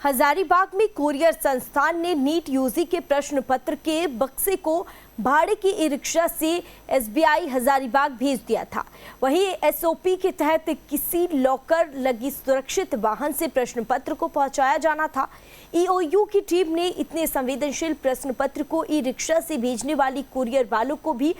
हजारीबाग में कुरियर संस्थान ने नीट यूजी के प्रश्न पत्र के बक्से को भाड़े की ई रिक्शा से एसबीआई हजारीबाग भेज दिया था। वहीं एसओपी के तहत किसी लॉकर लगी सुरक्षित वाहन से प्रश्न पत्र को पहुंचाया जाना था। ईओयू की टीम ने इतने संवेदनशील प्रश्न पत्र को ई रिक्शा से भेजने वाली कुरियर वालों को भी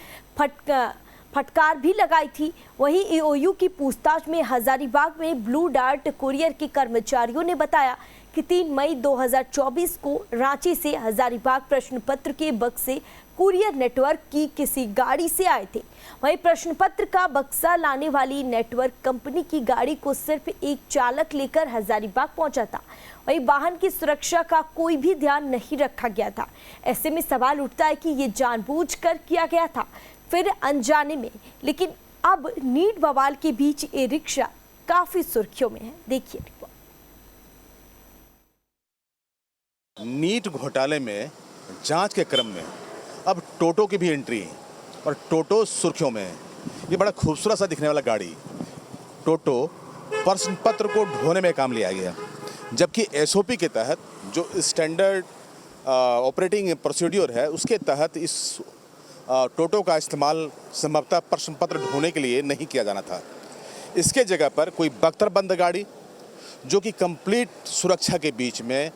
फटकार भी लगाई थी। वहीं ईओयू की पूछताछ में हजारीबाग में ब्लू डार्ट कुरियर के कर्मचारियों ने बताया कि 3 मई 2024 को रांची से हजारीबाग प्रश्न पत्र के बक्से कुरियर नेटवर्क की किसी गाड़ी से आए थे। वहीं प्रश्न पत्र का बक्सा लाने वाली नेटवर्क कंपनी की गाड़ी को सिर्फ एक चालक लेकर हजारीबाग पहुंचा था। वहीं वाहन की सुरक्षा का कोई भी ध्यान नहीं रखा गया था। ऐसे में सवाल उठता है कि ये जानबूझकर किया गया था, फिर अनजाने में। लेकिन अब नीट बवाल के बीच ये रिक्शा काफी सुर्खियों में है। देखिए नीट घोटाले में जांच के क्रम में अब टोटो की भी एंट्री है और टोटो सुर्खियों में है। ये बड़ा खूबसूरत सा दिखने वाला गाड़ी टोटो प्रश्न पत्र को ढोने में काम लिया गया, जबकि एसओपी के तहत जो स्टैंडर्ड ऑपरेटिंग प्रोसीड्यूर है उसके तहत इस टोटो का इस्तेमाल संभवतः प्रश्न पत्र ढोने के लिए नहीं किया जाना था। इसके जगह पर कोई बख्तरबंद गाड़ी जो कि कंप्लीट सुरक्षा के बीच में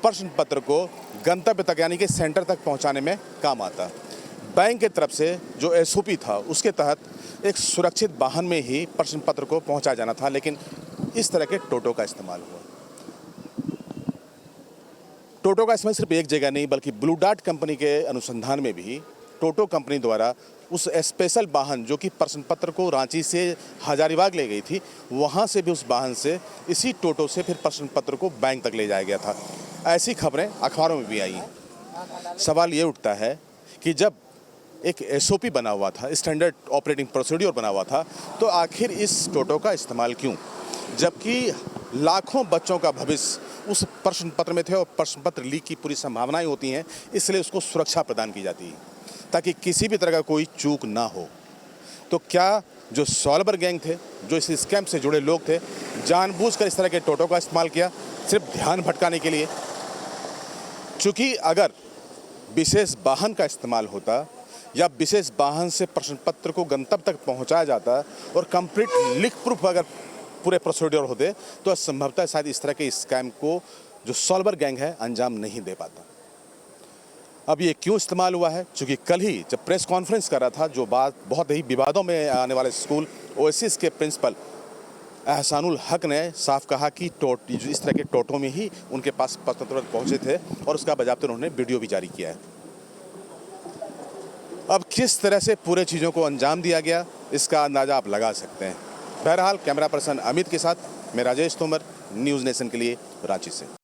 प्रश्न पत्र को गंतव्य तक यानी कि सेंटर तक पहुंचाने में काम आता। बैंक की तरफ से जो एसओपी था उसके तहत एक सुरक्षित वाहन में ही प्रश्न पत्र को पहुंचाया जाना था, लेकिन इस तरह के टोटो का इस्तेमाल हुआ। टोटो का इस्तेमाल सिर्फ एक जगह नहीं बल्कि ब्लू डार्ट कंपनी के अनुसंधान में भी टोटो कंपनी द्वारा उस स्पेशल वाहन जो कि प्रश्न पत्र को रांची से हजारीबाग ले गई थी, वहां से भी उस वाहन से इसी टोटो से फिर प्रश्न पत्र को बैंक तक ले जाया गया था। ऐसी खबरें अखबारों में भी आई। सवाल ये उठता है कि जब एक एसओपी बना हुआ था, स्टैंडर्ड ऑपरेटिंग प्रोसीड्यूर बना हुआ था, तो आखिर इस टोटो का इस्तेमाल क्यों, जबकि लाखों बच्चों का भविष्य उस प्रश्न पत्र में थे और प्रश्न पत्र लीक की पूरी संभावनाएं होती हैं, इसलिए उसको सुरक्षा प्रदान की जाती है ताकि किसी भी तरह का कोई चूक ना हो। तो क्या जो सॉल्वर गैंग थे, जो इस स्कैम से जुड़े लोग थे, जानबूझकर इस तरह के टोटो का इस्तेमाल किया सिर्फ ध्यान भटकाने के लिए? चूँकि अगर विशेष वाहन का इस्तेमाल होता या विशेष वाहन से प्रश्न पत्र को गंतव्य तक पहुंचाया जाता और कंप्लीट लीक प्रूफ अगर पूरे प्रोसीड्यूर होते तो संभवतः शायद इस तरह के स्कैम को जो सॉल्वर गैंग है अंजाम नहीं दे पाता। अब ये क्यों इस्तेमाल हुआ है? चूँकि कल ही जब प्रेस कॉन्फ्रेंस कर रहा था, जो बात बहुत ही विवादों में आने वाले स्कूल ओएसिस के प्रिंसिपल एहसानुल हक ने साफ कहा कि इस तरह के टोटो में ही उनके पास प्रश्न पत्र पहुंचे थे और उसका बाकायदा उन्होंने वीडियो भी जारी किया है। अब किस तरह से पूरे चीज़ों को अंजाम दिया गया, इसका अंदाज़ा आप लगा सकते हैं। बहरहाल कैमरा पर्सन अमित के साथ मैं राजेश तोमर, न्यूज़ नेशन के लिए रांची से।